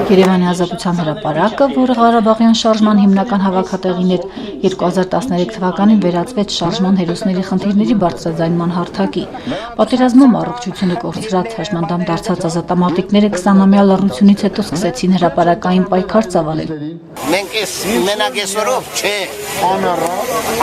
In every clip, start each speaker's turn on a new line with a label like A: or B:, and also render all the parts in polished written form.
A: Երևանի ազատության հրապարակը, որը Ղարաբաղյան շարժման հիմնական հավաքատեղին էր, 2013 թվականին վերածվեց շարժման հերոսների խնդիրների բարձրաձայնման հարթակի։ Պատերազմում առողջությունը կորցրած հաշմանդամ դարձած ազատամարտիկները 20-ամյա լռությունից հետո սկսեցին հրապարակային պայքար ծավալել։
B: Մենք էս մենակ այսօրով չէ,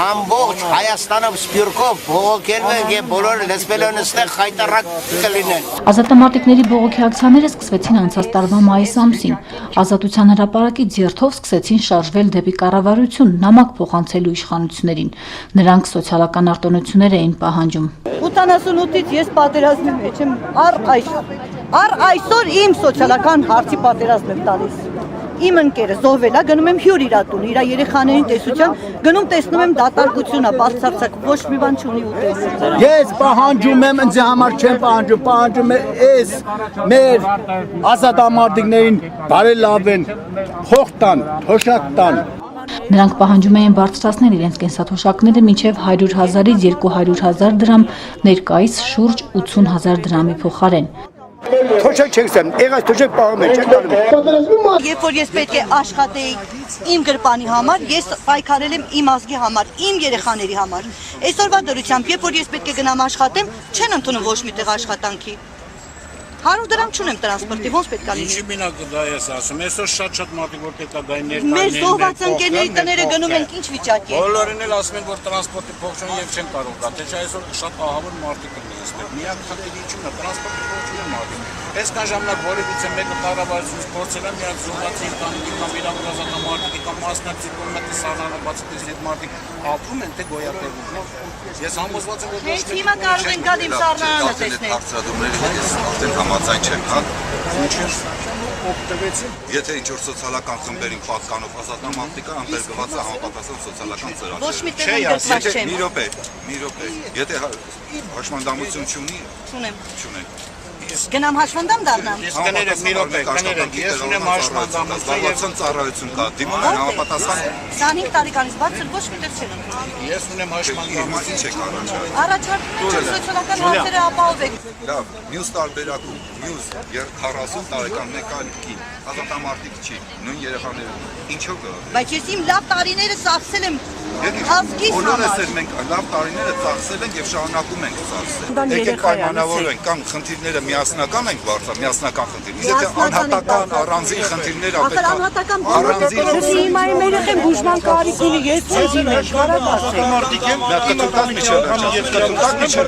B: ամբողջ Հայաստանով սպյուրքով բողոքելու ենք եւ բոլոր լսվելն այստեղ խայտարակ կլինեն։
A: Ազատամարտիկների բողոքի ակցիաները սկսվեցին անցած տարվա մայիս ամսին։ Ազատության հրապարակի ձեռքով սկսեցին շարժվել դեպի կառավարություն, նամակ փոխանցելու իշխանություններին։ Նրանք սոցիալական արտոնություններ էին պահանջում։
C: 88-ից ես պատերազմի մեջ եմ, առ այսօր իմ սոցիալական հարցի պատերազմ եմ տալիս։ Իմ ընկերը զոհվել է, գնում եմ հյուր իր տուն, իր երեխաներին տեսության, գնում տեսնում եմ դատարկություն է, բացարձակ ոչ մի բան չունի ուտելու։
D: Ես պահանջում եմ, ինձ համար չեմ պահանջում եմ էս մեր ազատամարտիկներին բարելավեն, փող տան, թոշակ տան։
A: Նրանք պահանջում էին բարձրացնել իրենց կենսաթոշակները մինչև 100,000-ից 200,000 դրամ, ներկայիս շուրջ 80,000 դրամի փոխարեն։
D: Թոշակ չեք ստանում, եղած թոշակ պահում են, չեն տանում։
C: Երբ որ ես պետք է աշխատեի իմ գրպանի համար, ես պայքարել եմ իմ ազգի համար, իմ երեխաների համար։ Այսօրվա դրությամբ, երբ որ ես պետք է գնամ աշխատեմ, չեն ընդունում ոչ մի տեղ աշխատանքի։ 100 դրամ չունեմ տրանսպորտի, ոնց պետք է լինի։
E: Ինչի մենակ դա ես ասում, այսօր շատ մարդիկ որ պետք է դա ներկայացնեն։
C: Մեր զոհված ընկերների տները գնում ենք ինչ վիճակի։
E: Բոլորին էլ ասում են, որ տրանսպորտի փող չունեն եւ չեն կարող գա, թե չէ այսօր շատ ահավոր մարդիկ են այստեղ։ Միակ խնդիրը ինչու՞ն է, տրանսպորտի փող չունեն մարդիկ։ Այսքան ժամանակ որևիցե մեկը կառավարությունից փորձել է միած զոհվածի ընտանիքի կամ իրավազատամարտիկի կամ մասնակցի կողմից սառնանը բացատրել այդ մարդիկ ապրում են թե գոյատևում։ Ես համոզված եմ, որ
C: Հենց հիմա կարող են գալ իմ սառնանը տեսնել։
F: Արդեն համաձայն չեմ, հա։ Եթե ինչ-որ սոցիալական խմբերին պատկանող ազատամարտիկը անբերգված է համապատասխան սոցիալական ծրագրերին։
C: Ոչ մի տեղ ընդգրկված չեմ։
F: Մի րոպե, եթե հաշմանդամություն չունի,
C: Գնամ հաշվանդամ դառնամ։
E: Ես կներեք մի րոպե, կներեք, ես ունեմ հաշմանդամություն եւ
F: ծառայություն կա, դիմում են համապատասխան
C: 25 տարեկանից բարձր ոչ մի տեղ չեմ ընդունում։
E: ես ունեմ հաշմանդամություն։
F: չեք առաջարկում։
C: Առաջարկում եմ սոցիալական հարցերը ապահովեք։
F: Լավ, մյուս տարբերակում, մյուս 40 տարեկան մեկ այլ կին, ազատամարտիկ չի, նույն երեխաները, ինչով գա։
C: Բայց ես իմ լավ տարիները ծախսել եմ ազգիս համար։
F: Մենք լավ տարիները ծախսել ենք եւ շարունակում ենք ծախսել։ Եկեք պայմանավորենք կամ խնդիրները միասնական ենք բարձր, միասնական խնդիրներ։ Եթե անհատական առանձին խնդիրներ
C: Ախր անհատական
F: առանձին
C: հիմա իմ երեխեն բուժման կարիք ունի, ես չեմ կարող ասել։
F: կտրուկած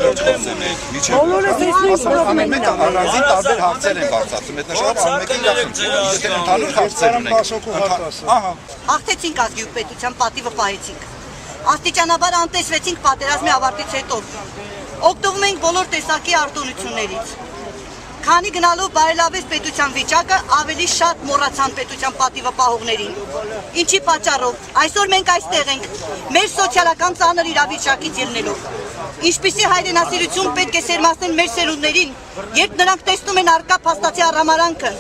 C: Բոլորը տեսնում են
F: մեկը առանձին տարբեր հարցեր են բարձրացում, այդ նշանակում մեկը իր խնդիրը, եթե ընդհանուր հարցեր ունենք։ Ահա,
C: հաղթեցինք ազգի ու պետության պատիվը պահեցինք։ Աստիճանաբար անտեսվեցինք պատերազմի ավարտից հետո։ Օգտվում ենք բոլոր տեսակի արտոնություններից։ Քանի գնալով բարելավեց պետության վիճակը, ավելի շատ մոռացան պետության պատիվը պահողներին։ Ինչի պատճառով այսօր մենք այստեղ ենք, մեր սոցիալական ծանր իրավիճակից ելնելով։ Ինչպիսի հայրենասիրություն պետք է սերմացնել մեր սերունդներին, երբ նրանք տեսնում են առկա փաստացի առհամարանքը։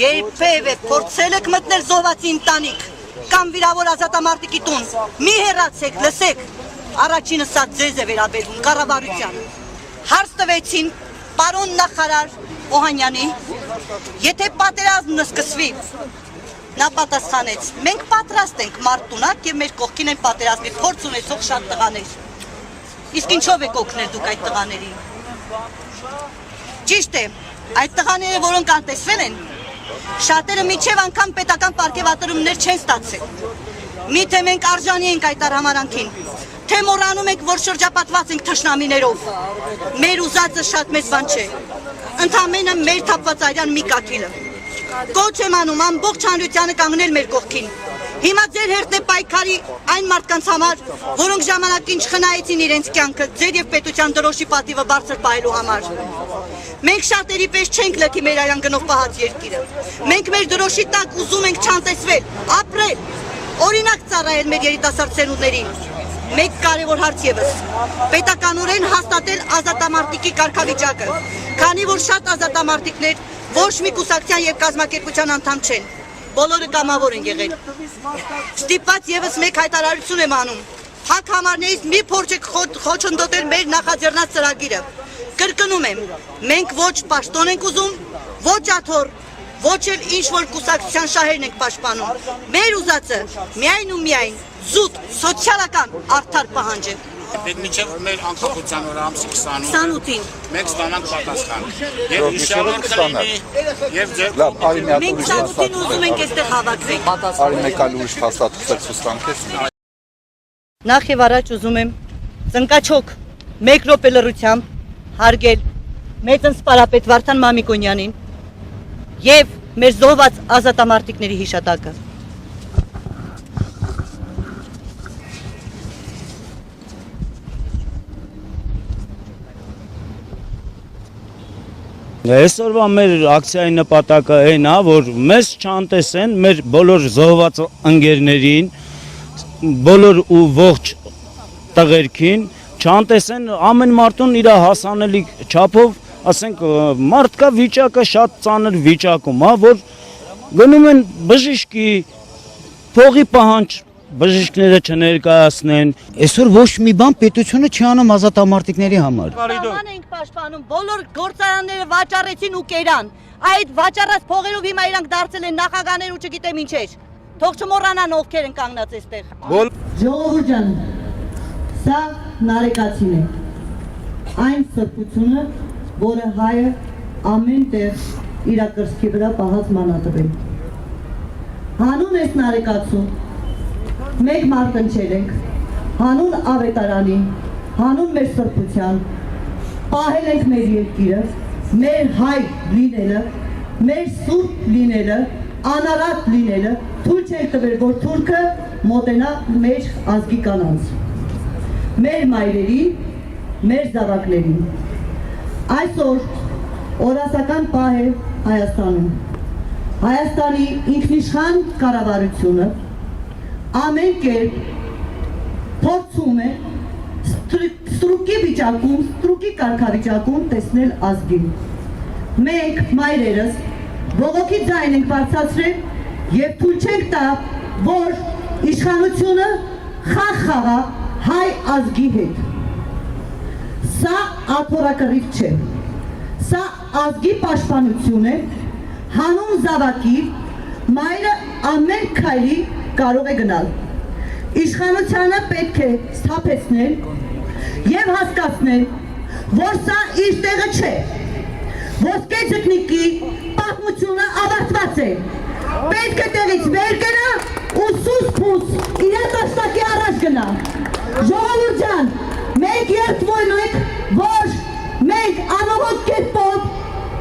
C: Երբևէ փորձել եք մտնել զոհվածի ընտանիք կամ վիրավոր ազատամարտիկի տուն, մի հեռացեք, լսեք, առաջինը սա ձեզ է վերաբերվում, կառավարությանը։ Հարց տվեցին պարոն նախարար Օհանյանի, եթե պատերազմն սկսվի, նա պատասխանեց, մենք պատրաստ ենք մարտունակ եւ մեր կողքին են պատերազմի փորձ ունեցող շատ տղաներ։ Իսկ ինչով եք օգնել դուք այդ տղաներին։ Ճիշտ է, այդ տղաները, որոնք անտեսվել են, շատերը միջև անգամ պետական պարգևատրումներ չեն ստացել։ Միթե մենք արժանի ենք այդ արհամարանքին, թե մոռանում ենք, որ շրջապատված ենք թշնամիներով։ Մեր ուզածը շատ մեծ բան չէ, ընդամենը մեր թափված արյան մի կաթիլը։ Կոչ եմ անում ամբողջ հանրությանը կանգնել մեր կողքին։ Հիմա ձեր հերթն է պայքարի այն մարդկանց համար, որոնք ժամանակին չխնայեցին իրենց կյանքը ձեր եւ պետության դրոշի պատիվը բարձր պահելու համար։ Մենք շատերի պես չենք լքի մեր արյան գնով պահած երկիրը։ Մենք մեր դրոշի տակ ուզում ենք չանտեսվել, ապրել, օրինակ ծառայել մեր երիտասարդ սերունդներին։ Մեկ կարևոր հարց եւս, պետականորեն հաստատել ազատամարտիկի կարգավիճակը, քանի որ շատ ազատամարտիկներ ոչ մի կուսակցության եւ կազմակերպության անդամ չեն։ Բոլորը կամավոր են եղել։ Ստիպված եւս մեկ հայտարարություն եմ անում։ Հակ համարներից մի փորձեք խոչընդոտել մեր նախաձեռնած ծրագիրը։ Կրկնում եմ, մենք ոչ պաշտոն ենք ուզում, ոչ աթոռ, ոչ էլ ինչ որ կուսակցության շահերն ենք պաշտպանում։ Մեր ուզածը միայն ու միայն զուտ սոցիալական արդար պահանջ է։
E: Պետք մինչև մեր անկախության օրը ամսի
C: 28-ին
E: մենք ստանանք պատասխան։ Եվ հիշարան կլինի, եւ ձեր
C: մենք 28-ին ուզում ենք այստեղ հավաքվել։
F: Արի մեկ այլ ուրիշ փաստաթղթեր ցույց տանք ես։
C: Նախ եւ առաջ ուզում եմ ծնկաչոք մեկ րոպե լռությամբ հարգել մեծն սպարապետ Վարդան Մամիկոնյանին եւ մեր զոհված ազատամարտիկների հիշատակը։
G: Այսօրվա մեր ակցիայի նպատակը այն է, որ մեզ չանտեսեն մեր բոլոր զոհված ընկերներին, բոլոր ու ողջ տղերքին, չանտեսեն ամեն մարդուն իր հասանելի չափով, ասենք մարդկա վիճակը շատ ծանր վիճակում է, որ գնում են բժիշկի, փողի պահանջ, բժիշկները չներկայացնեն։
H: Այսօր ոչ մի բան պետությունը չի անում ազատամարտիկների համար։
C: Սահման ենք պաշտպանում, բոլոր գործարանները վաճառեցին ու կերան։ Այդ վաճառած փողերով հիմա իրանք դարձել են նախագահներ ու չգիտեմ ինչեր։ Թող չմոռանան ովքեր են կանգնած այստեղ։
I: Ժողովուրդ ջան, սա նարեկացին է։ Այն սրբությունը, որը հայը ամեն տեղ իր կրծքի վրա պահած մանատվել։ Հանուն այս նարեկացու մեկ մարտնչել ենք, հանուն ավետարանի, հանուն մեր սրբության, պահել ենք մեր երկիրը, մեր հայ լինելը, մեր սուրբ լինելը, անարատ լինելը, թույլ չենք տվել, որ թուրքը մոտենա մեր ազգի կանանց, մեր մայրերին, մեր զավակներին։ Այսօր օրասական պահ է Հայաստանում։ Հայաստանի ինքնիշխան կառավարությունը ամեն կերպ փորձում է ստրուկի վիճակում, ստրուկի կարգավիճակում տեսնել ազգին։ Մենք մայրերս բողոքի ձայն ենք բարձրացրել եւ թույլ չենք տա, որ իշխանությունը խաղ խաղա հայ ազգի հետ։ Սա աթոռակռիվ չէ։ Սա ազգի պաշտպանություն է, հանուն զավակի մայրը ամեն քայլի կարող է գնալ։ Իշխանությանը պետք է սթափեցնել եւ հասկացնել, որ սա իր տեղը չէ։ Ոսկե ձկնիկի պատմությունը ավարտված է։ Պետք է տեղից վեր գնա ու սուս-փուս իր տաշտակի առաջ գնա։ Ժողովուրդ ջան, մենք երդվում ենք, որ մենք անողոք կերպով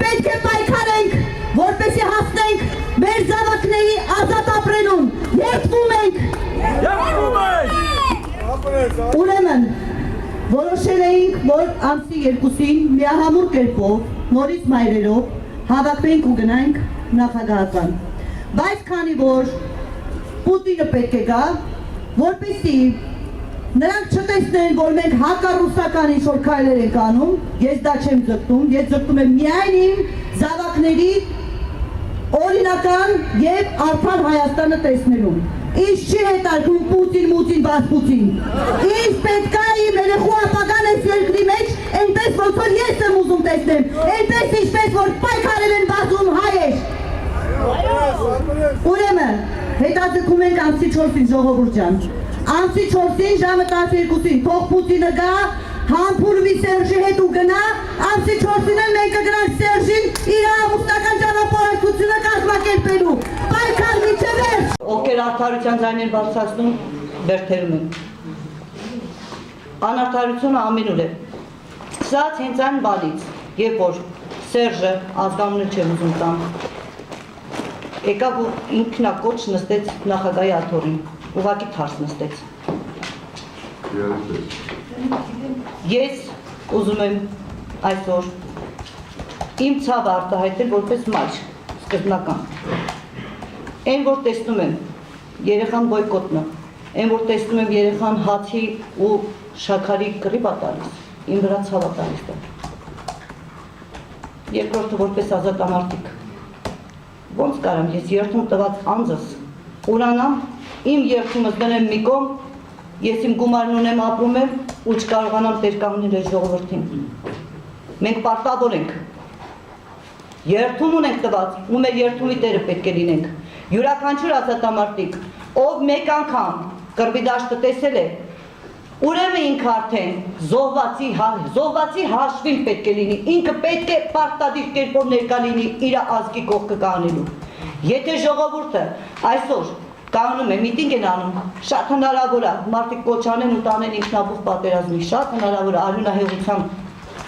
I: պետք է պայքարենք, որպեսզի հասնենք մեր զավակների ազատ ապրելուն։ Երդվում ենք։ Ուրեմն որոշել էինք, որ ամսի 2-ին միահամուռ կերպով նորից մայրերով հավաքվենք ու գնանք նախագահական։ Բայց քանի որ Պուտինը պետք է գա, որպեսզի նրանք չտեսնեն, որ մենք հակառուսական ինչ-որ քայլեր ենք անում, ես դա չեմ ձգտում, ես ձգտում եմ միայն իմ զավակների օրինական եւ արդար Հայաստանը տեսնելուն։ Ինչ չի հետարկում Պուտին, Պուտին։ Ինչ պետք է իմ երեխու ապագան այս երկրի մեջ, այնպես ոնց որ ես եմ ուզում տեսնեմ, այնպես ինչպես որ պայքարել են բազում հայեր։ Ուրեմն, հետաձգում ենք ամսի 4-ին ժողովուրդ ջան։ Ամսի 4-ին ժամը 12-ին թող Պուտինը գա, համբուրվի Սերժի հետ ու գնա, ամսի 4-ին էլ մենք կգնանք Սերժին իր ամուսնական ճանապարհորդությունը կազմակերպելու։ Պայքար միջև վերջ։ Ովքեր արդարության ձայներ բարձրացնում, բերդերում են։ Անարդարությունը ամենուր է։ Սա հենց այն բանից, երբ որ Սերժը ազգանունը չեմ ուզում տամ, եկավ ու ինքնակոչ նստեց նախագահի աթոռին, ուղղակի թարս նստեց։ Ես ուզում եմ այսօր իմ ցավը արտահայտել որպես մայր, սկզբնական։ Այն որ տեսնում եմ երեխան բոյկոտնը, այն որ տեսնում եմ երեխան հացի ու շաքարի կռիվ տալիս, իմ վրա ցավ տալիս դա։ Երկրորդը որպես ազատամարտիկ։ Ոնց կարամ ես երթում տված անձս ուրանամ, իմ երթումս դնեմ մի կողմ, ես իմ գումարն ունեմ ապրում եմ ու չկարողանամ տեր կանգնել այս ժողովրդին։ Մենք պարտավոր ենք
C: Երթում ունենք տված, ու մեր երթումի տերը պետք է լինենք։ Յուրաքանչյուր ազատամարտիկ, ով մեկ անգամ կռվի դաշտը տեսել է, ուրեմն ինքը արդեն զոհվածի հաշվին պետք է լինի, ինքը պետք է պարտադիր կերպով ներկա լինի իր ազգի կողքը կանելու։ Եթե ժողովուրդը այսօր կանում է, միտինգ են անում, շատ հնարավոր է, մարդիկ կոչանեն ու տանեն ինքնաբուխ պատերազմի, շատ հնարավոր է արյունահեղության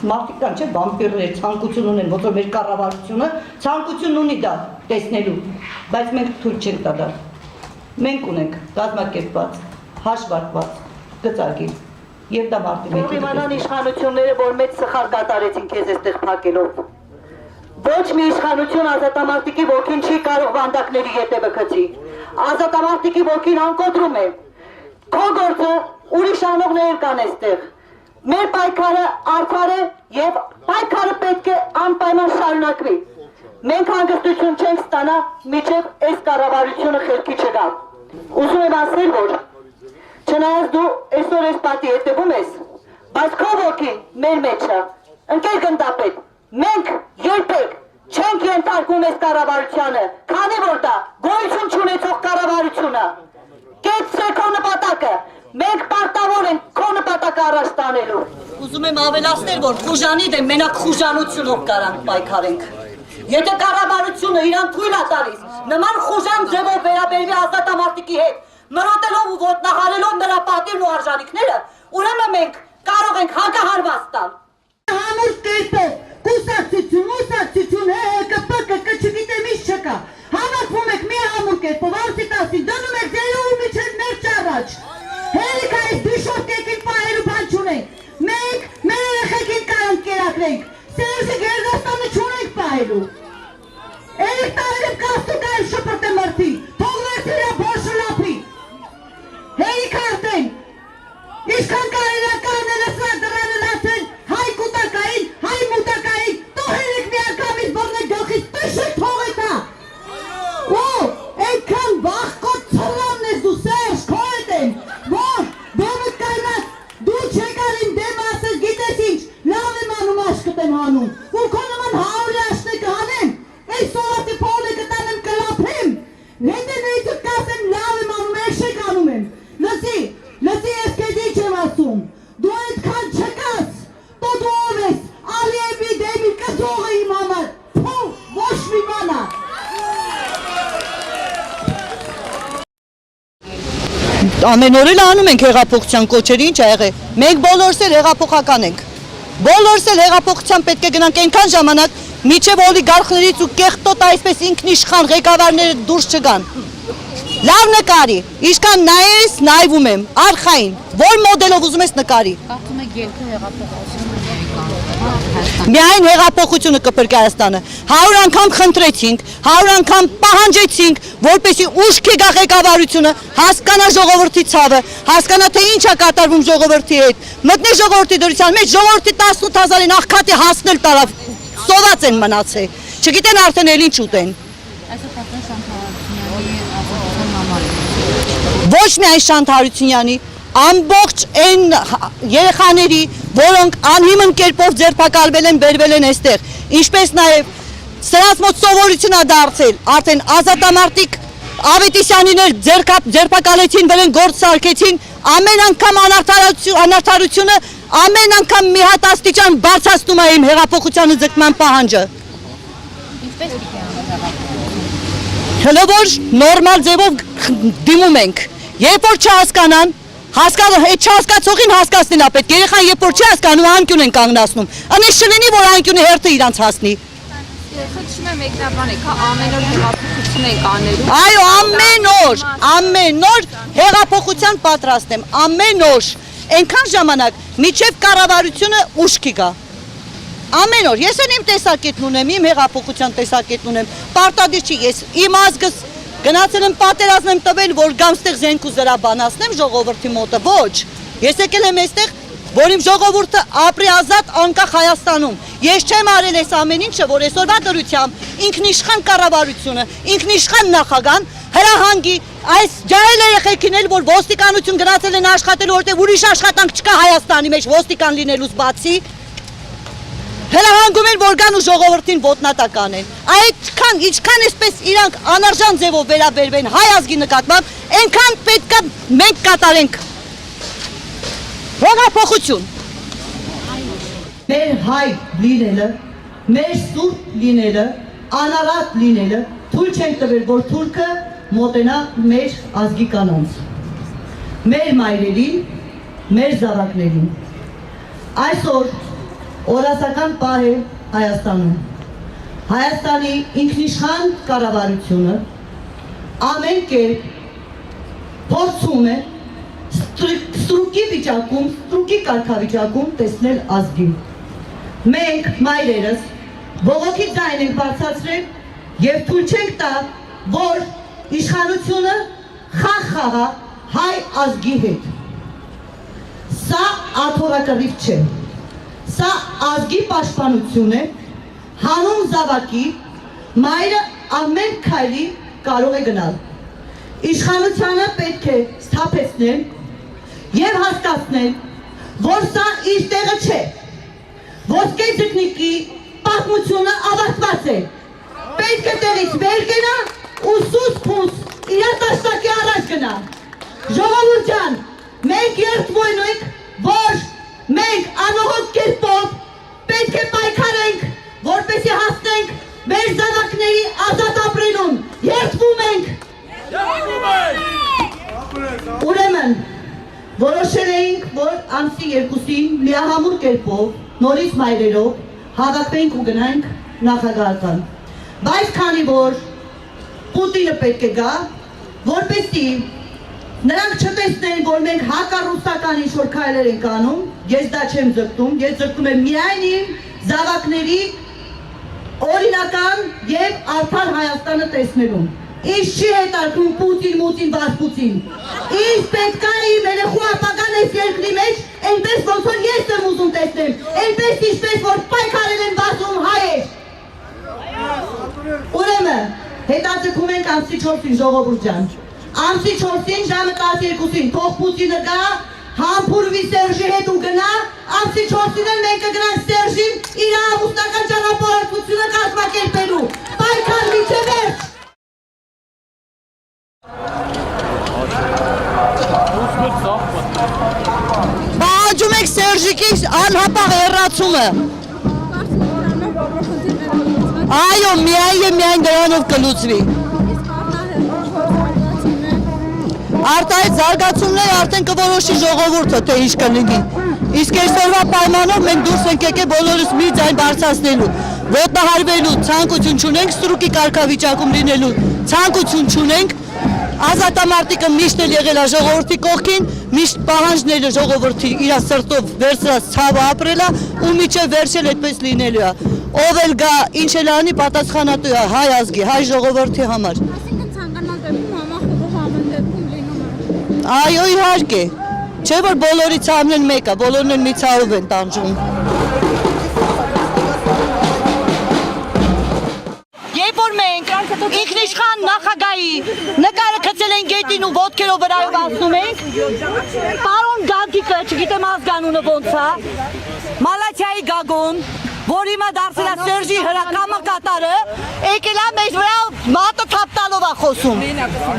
C: մարդիկ կան, չէ, վամպիրներ, ցանկություն ունեն, ոնց որ մեր կառավարությունը ցանկություն ունի դա տեսնելու, բայց մենք թույլ չենք տա դա։ Մենք ունենք կազմակերպված, հաշվարկված, գծագիր, եւ դա մարդի մեջ է։ Իմանան իշխանությունները, որ մեծ սխալ կատարեցին քեզ այստեղ փակելով։ Ոչ մի իշխանություն ազատամարտիկի ոգին չի կարող վանդակների ետևը գցի։ Ազատամարտիկի ոգին անկոտրում է։ Քո գործը ուրիշ անողներ կան այստեղ։ Մեր պայքարը արդար է եւ պայքարը պետք է անպայման շարունակվի։ Մենք հանգստություն չենք ստանա, մինչեւ այս կառավարությունը խելքի չգա։ Ուզում եմ ասել, որ չնայած դու այսօր այս պատի հետևում ես, բայց քո ոգին մեր մեջ է։ Ընկեր գնդապետ, մենք երբեք չենք ենթարկվում այս կառավարությանը, քանի որ դա գոյություն չունեցող կառավարություն է։ Կեցրե քո նպատակը, մենք պարտավոր ենք քո նպատակը առաջ տանելու։ Ուզում եմ ավելացնել, որ խուժանի դեմ մենակ խուժանությունով կարանք պայքարենք։ Եթե կառավարությունը իրան թույլ է տալիս նման խուժան ձևով վերաբերվի ազատամարտիկի հետ, մրոտելով ու ոտնահարելով նրա պատիվն ու արժանիքները, ուրեմն մենք կարող ենք հակահարված տալ։
I: Համուր կերպով, կուսակցություն, ԿՊԿ չգիտեմ ինչ չկա, հավաքվում եք մի համուր կերպով, արսի տասին, դնում եք ձերը ու միջև ներջ առաջ, հերիք այս բիշոտ եկին պահելու բան չունենք, մենք մեր երեխեքին կարանք կերակրենք, Սերժի Գերդաստանը չունենք պահելու, երեք տարերև կաստու կայր շպրտ է մրդի, թող վերցիրա բոշը լապի, հերիք արդեն, Իշքան կարելական է լսված դրանը լացել հայ կուտակային, հայ մուտակային, տոհերեք մի ակամից բորնեք գլխից տշեք թողեք հա։ Ու այնքան վախկոտ ծրամն ես դու Սերժ, քո հետ են, որ դեմդ կայնած, դու չեկար իմ դեմ ասել գիտես ինչ, լավ եմ անում աշկտ եմ հանում, ու քո նման հարի աշնե կհանեմ, այս սովատի փողն է կտանեմ կլապեմ, հետևեիցդ կասեմ լավ եմ անում, էշեք անում եմ, լսի ես կեզ ինչ եմ ասում, դու այդքան չկաս, դու ով ես, Ալիևի դեմի կզողը իմ համար, փող, ոչ մի բանա։
C: Ամեն օր էլ անում ենք հեղափոխության կոչերը, ինչ ա եղել, մենք բոլորս էլ հեղափոխական ենք, բոլորս էլ հեղափոխության պետք է գնանք այնքան ժամանակ, միջև օլիգարխներից ու կեղտոտ այսպես ինքնիշխան ղեկավարները դուրս չգան։ Լավ նկարի, իշքան նայես, նայվում եմ, արխային, որ մոդելով ուզում ես նկարի։
A: Կարծում եք ելքը հեղափոխությունը։
C: Միայն հեղափոխությունը կփրկի Հայաստանը։ 100 անգամ խնդրեցինք, 100 անգամ պահանջեցինք, որպեսզի ուշքի գա ղեկավարությունը, հասկանա ժողովրդի ցավը, հասկանա թե ինչ է կատարվում ժողովրդի հետ։ Մտնի ժողովրդի դրության մեջ, ժողովրդի 18000-ին աղքատի հասնել տարավ, սոված են մնացել։ Չգիտեն արդեն էլ ինչ ուտեն։
A: Այսօր պատրաստ Շանթ Հարությունյանի ազատության համար։
C: Ոչ միայն Շանթ Հարությունյանի, ամբողջ այն երեխաների, որոնք անհիմն կերպով ձերբակալվել են, բերվել են այստեղ, ինչպես նաև սրանց մոտ սովորություն է դարձել, արդեն ազատամարտիկ Ավետիսյանիներ ձերբակալեցին, վրեն գործ սարքեցին, ամեն անգամ անարդարությունը, ամեն անգամ մի հատ աստիճան բարձրացնում է իմ հեղափոխությանը ձգտման պահանջը։
A: Ինչպես պիտի անենք հեղափոխությունը։
C: Հələ որ նորմալ ձևով դիմում ենք, երբ որ չհասկանան, այդ չհասկացողին հասկացնելն է պետք, երեխան երբ որ չի հասկանում, անկյուն են կանգնացնում, անես չլինի, որ անկյունի հերթը իրանց հասնի։
A: Խնդրում եմ մեկնաբանեք, հա ամեն օր հեղափոխություն եք անելու։
C: Այո, ամեն օր հեղափոխության պատրաստ եմ, ամեն օր, այնքան ժամանակ, միջև կառավարությունը ուշքի գա։ Ամեն օր, ես իմ տեսակետն ունեմ, իմ հեղափոխության տեսակետն ունեմ, պարտադիր չի, ես իմ ազգս գնացել եմ պատերազմ եմ տվել, որ գամ ստեղ զենք ու զրաբանացնեմ ժողովրդի մոտը, ոչ, ես եկել եմ այստեղ, որ իմ ժողովուրդը ապրի ազատ անկախ Հայաստանում, ես չեմ արել այս ամեն ինչը, որ այսօրվա դրությամբ ինքնիշխան կառավարությունը, ինքնիշխան նախագահան հրահանգի այս ջահել երեխեքին էլ, որ ոստիկանություն գնացել են աշխատելու, որտեղ ուրիշ աշխատանք չկա Հայաստանի մեջ ոստիկան լինելուց բացի, հրահանգում են, որ գան ու ժողովրդին ոտնատակ անեն։ Այդքան, ինչքան էսպես իրանք անարժան ձևով վերաբերվեն հայ ազգի նկատմամբ, այնքան պետք է մենք կատարենք հեղափոխություն։
I: Մեր հայ լինելը, մեր սուրբ լինելը, անարատ լինելը, թույլ չենք տվել, որ թուրքը մոտենա մեր ազգի կանանց, մեր մայրերին, մեր զավակներին։ Այսօր օրասական պահ է Հայաստանում։ Հայաստանի ինքնիշխան կառավարությունը ամեն կերպ փորձում է ստրուկի վիճակում, ստրուկի կարգավիճակում տեսնել ազգին։ Մենք մայրերս բողոքի ձայն ենք բարձրացրել եւ թույլ չենք տա, որ իշխանությունը խաղ խաղա հայ ազգի հետ։ Սա աթոռակռիվ չէ։ Սա ազգի պաշտպանություն է, հանուն զավակի մայրը ամեն քայլի կարող է գնալ։ Իշխանությանը պետք է սթափեցնել եւ հասկացնել, որ սա իր տեղը չէ։ Ոսկե ձկնիկի պատմությունը ավարտված է։ Պետք է տեղից վեր գնա ու սուս-փուս իր տաշտակի առաջ գնա։ Ժողովուրդ ջան, մենք երդվում ենք, որ մենք անողոք կերպով պետք է պայքարենք, որպեսզի հասնենք մեր զավակների ազատ ապրելուն։ Երդվում ենք։ Ուրեմն որոշել էինք, որ ամսի 2-ին միահամուռ կերպով նորից մայրերով հավաքվենք ու գնանք նախագահական։ Բայց քանի որ Պուտինը պետք է գա, որպեսզի նրանք չտեսնեն, որ մենք հակառուսական ինչ-որ քայլեր ենք անում, ես դա չեմ ձգտում, ես ձգտում եմ միայն իմ զավակների օրինական եւ արդար Հայաստանը տեսնելուն։ Ինչ չի հետարկում Պուտին, Վասպուտին։ Ինչ պետք է իմ երեխու ապագան այս երկրի մեջ, այնպես ոնց որ ես եմ ուզում տեսնեմ, այնպես ինչպես որ պայքարել են վազում հայեր։ Ուրեմն, հետաձգում ենք ամսի 4-ին ժողովուրդ ջան։ Ամսի 4-ին ժամը 12-ին թող Պուտինը գա, համբուրվի Սերժի հետ ու գնա, ամսի 4-ին էլ մենք կգնանք Սերժին իր ամուսնական ճանապարհորդությունը կազմակերպելու։ Պայքար մինչև վերջ։ Բաժում եք Սերժիկի անհապաղ հեռացումը։ Այո, միայն դրանով կլուծվի։ Արտահայտ զարգացումները արդեն կորոշի ժողովուրդը, թե ինչ կլինի։ Իսկ այսօրվա պայմանով մենք դուրս ենք եկել բոլորս մի ձայն բարձրացնելու, ոտնահարվելու ցանկություն չունենք, ստրուկի կարգավիճակում լինելու ցանկություն չունենք։ Ազատամարտիկը միշտ էլ եղել է ժողովրդի կողքին, միշտ պահանջները ժողովրդի իր սրտով վերցրած ցավը ապրել է ու միջև վերջել այդպես լինելու է։ Ով էլ գա, ինչ էլ անի, պատասխանատու է հայ ազգի, հայ ժողովրդի համար։ Այո, իհարկե։ Չէ՞ որ բոլորի ցավն են մեկը, բոլորն են մի ցավով են տանջում։ Երբ որ մենք ինքնիշխան նախագահի նկարը գցել են գետին ու ոտքերով վրայով ասում ենք, պարոն Գագիկը, չգիտեմ ազգանունը ոնց է, Մալաթիայի Գագոն, որ հիմա դարձել է Սերժի հրակամը կատարը, եկել է մեզ վրա մատը թափ տալով է խոսում։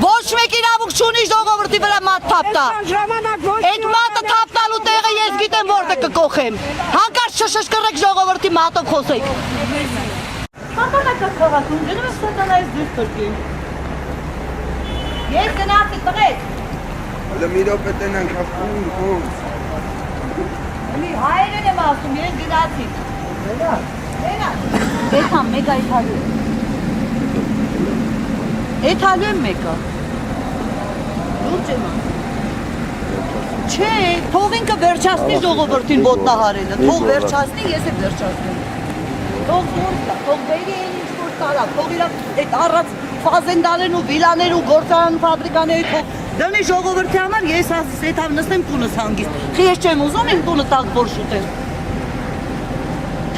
I: Ոչ մեկ իրավունք չունի ժողովրդի վրա մատ թափ տա։ Այդ մատը թափ տալու տեղը ես գիտեմ որտեղ կկոխեմ։ Հանկարծ չշշկռեք ժողովրդի մատով խոսեք։ Պատանեկա քաղաքում գնում եք սատանայից դուրս թռկի։ Ես գնացի տղեկ։
F: Հələ մի րոպե տենանք հասնում ոնց։
C: Մի հայերեն եմ ասում, ես գնացի։ Մենա։ Էթա մեկ այթալու։ Էթալու եմ մեկը։ Լուրջ եմ։ Չէ, թող ինքը վերջացնի ժողովրդին ոտնահարելը, թող վերջացնի, ես եմ վերջացնում։ Թող ոնց է, թող բերի են ինչ-որ տարա, թող իր այդ առած ֆազենդաներն ու վիլաներ ու գործարան ֆաբրիկաների թող դնի ժողովրդի համար, ես այդ նստեմ տունս հանգիստ։ Խի ես չեմ ուզում իմ տունը տակ որ շուտեմ։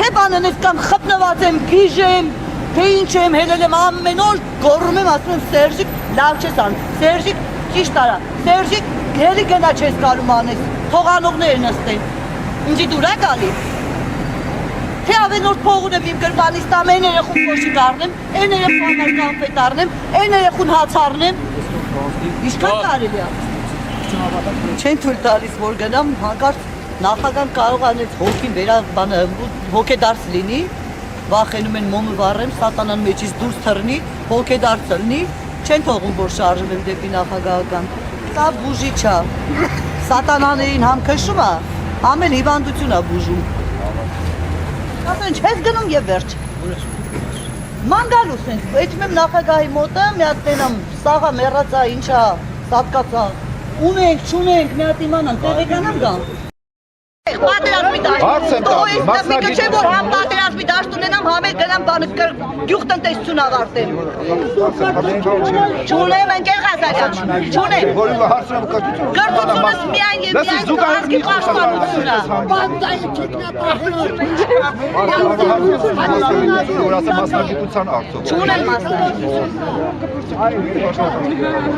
C: Թե բանն ես կամ խպնված եմ, գիժ եմ, թե ինչ եմ, հելել եմ ամեն օր, գոռում եմ, ասում եմ Սերժիկ, լավ չես անում, Սերժիկ ճիշտ արա, Սերժիկ հելի գնա չես կարում անես, թողանողներ նստեն, ինձի դուր է գալի։ Թե ավենորդ փող ունեմ իմ գրպանից տամ, այն երեխուն փոշի կառնեմ, այն երեխուն համար կամպետ առնեմ, այն երեխուն հաց առնեմ։ Ինչքան կարելի է։ Չեն թույլ տալիս, որ գնամ հանկարծ նախագահան կարող անել հոգին բանը հոգեդարձ լինի, վախենում են մոմը վառեմ, սատանան մեջից դուրս թռնի, հոգեդարձ լինի, չեն թողում որ շարժվեմ դեպի նախագահական։ Սա բուժի չա։ Սատանաներին համ քշում է, համ էլ հիվանդություն է բուժում։ Ասեն չես գնում եւ վերջ։ Մանգալուս ենք, էջում եմ նախագահի մոտը, մի հատ տենամ, սաղա մեռածա, ինչա, սատկացա։ Ունենք, չունենք, մի հատ իմանամ, տեղեկանամ գամ։ Պատերազմի դաշտ, մասնակից չէ որ համ պատերազմի դաշտ ունենամ, համ էլ գնամ բանը գյուղտնտեսություն ավարտեմ։ Չունեմ ընկեր Ղազարյան, չունեմ։ Կրթությունս միայն եւ միայն ազգի պաշտպանությունն է։ Չունեմ մասնակցություն։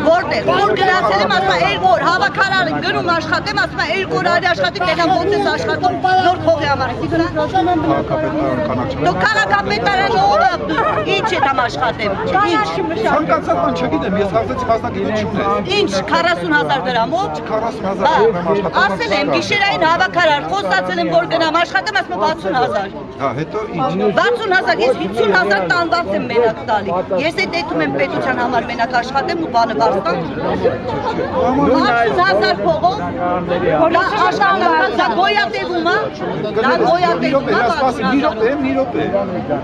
C: Որտեղ, որ գնացել եմ, ասում եմ, երկու օր հավաքարար եմ, գնում աշխատեմ, ասում եմ, երկու օր արի աշխատի, տեղամ ոնց ես աշխատում, նոր փողի համար դու քաղաքապետարան ով ինչ է դամ աշխատեմ,
F: Ցանկացած բան չգիտեմ, ես հարցեցի մասնակից չունես։
C: ինչ 40,000 դրամով
F: 40,000 աշխատում։
C: ասել եմ գիշերային հավաքարար, խոստացել եմ որ գնամ աշխատեմ, ասում եմ 60,000։
F: Հա, հետո ինչ։
C: 60,000, ես 50,000 տանված եմ մենակ տալի։ Ես այդ դեպքում եմ պետության համար մենակ աշխատեմ ու բանը բարձտամ։ 60,000 փողով դա աշխատանքն է, գոյատևում է, դա գոյատևում է։
F: Մի րոպե։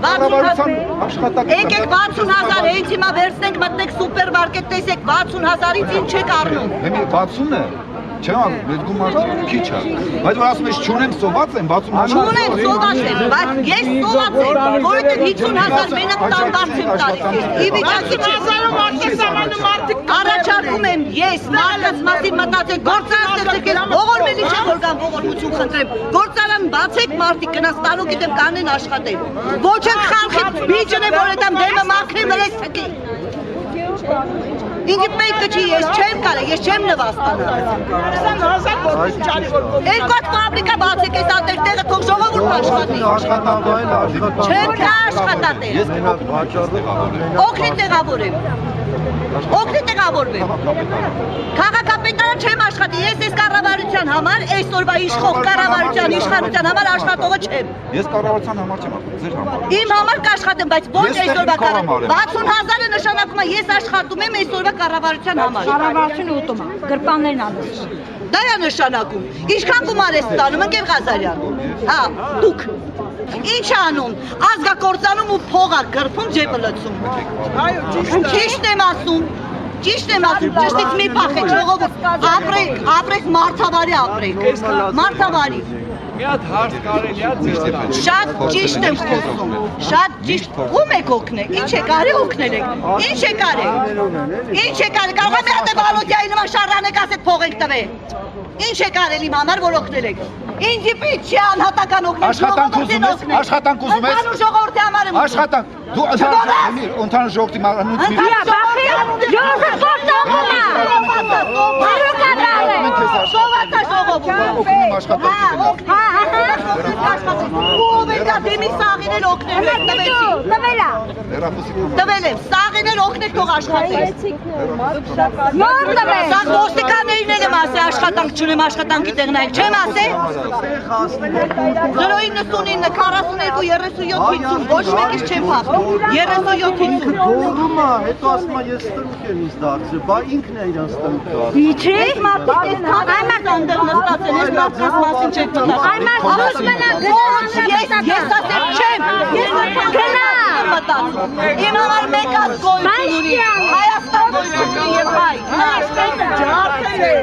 F: Կառավարության աշխատակցը։
C: Եկեք 60,000 հենց հիմա վերցնենք, մտնենք սուպերմարկետ, տեսեք 60,000-ից ինչ եք առնում։
F: Հիմա 60-ը Չեմ, մեր գումարը քիչ է։ Բայց որ ասում ես չունեմ, սոված եմ, 60,000։
C: Չունեմ, սոված եմ, բայց ես սոված եմ, որովհետև 50,000 մենակ տանված եմ տալիս։ Ի վիճակի չեմ։ Առաջարկում եմ ես մարդկանց մասին մտածեք, գործարան ստեղծեք, ես ողորմելի չեմ որ կամ ողորմություն խնդրեմ։ Գործարան բացեք, մարդիկ գնաց տալու գիտեմ կանեն աշխատեն։ Ոչ էլ խալխի բիջն է որ այդամ դեմը մաքրեմ վրես թքի։ Ինձ պետք չի, ես չեմ կարել, ես չեմ նվաստանալ։ 20,000 երկու հատ ֆաբրիկա բացեք, այս ատերտեղը թող ժողովուրդը աշխատի։ Չեմ կա աշխատատեղ։ Օգնի տեղավորեմ։ Օգնի տեղավորվեմ։ Քաղաքապետարան չեմ աշխատի, ես այս կառավարության համար, այսօրվա իշխող կառավարության իշխանության համար աշխատողը չեմ։
F: Ես կառավարության համար չեմ աշխատում, ձեր համար։
C: Իմ համար կաշխատեմ, բայց ոչ այսօրվա կառավարության։ 60,000-ը նշանակում է ես աշխատում եմ այսօրվա կառավարության համար։
J: Կառավարությունը ուտում է, գրպաններն ալիս։
C: Դա է նշանակում։ Ինչքան գումար ես ստանում, ընկեր Ղազարյան։ Հա, դուք։ Ինչ անում, ազգակործանում ու փողա գրփում ջեբը լցում։ Այո, ճիշտ եմ ասում։ Ճիշտ եմ ասում, ճիշտից մի փախեք ժողովուրդ, ապրեք մարդավարի ապրեք, մարդավարի։
E: Մի հատ հարց կարելի է ձեզ
C: Շատ ճիշտ եմ խոսում, շատ ճիշտ, ում եք օգնել, ինչ եք արի օգնել եք, ինչ եք արի, ինչ եք արի, կարող է մի հատ է Վալոդյայի նման շարան եք ասეთ փող եք տվել, ինչ եք արել իմ համար, որ օգնել եք, ինձի պիտ չի անհատական օգնել, ժողովորդին օգնել,
F: աշխատանք ուզում ես,
C: ընդհանուր ժողովրդի համար եմ
F: աշխատանք, դու ընդհանուր ժողովրդի մանուց
C: Շողացա ժողովուրդ, ով եկա դեմի սաղին էլ օգնել եք տվել եմ, սաղին էլ օգնել թող աշխատել Սաղ ոստիկաններին էլ եմ ասել աշխատանք չունեմ աշխատանքի տեղնայք, չեմ ասել 099 42 37 50 ոչ մեկից չեմ փախնում 37-50
K: Գողում է, հետո ասում է ես ստրուկ եմ ինձ դարձրել, բա ինքն է իրանց ստրուկ դարձրել
C: Իչի? Այս մարդիկ այս քանայմատ անդեղ նստացել, այս մարդկանց մասին չեք տտա Այս մարդկանց ես ասել չեմ, գնա Իմ համար մեկ ազ գոյություն ունի, Հայաստան գոյություն ունի և հայ Ջարդել է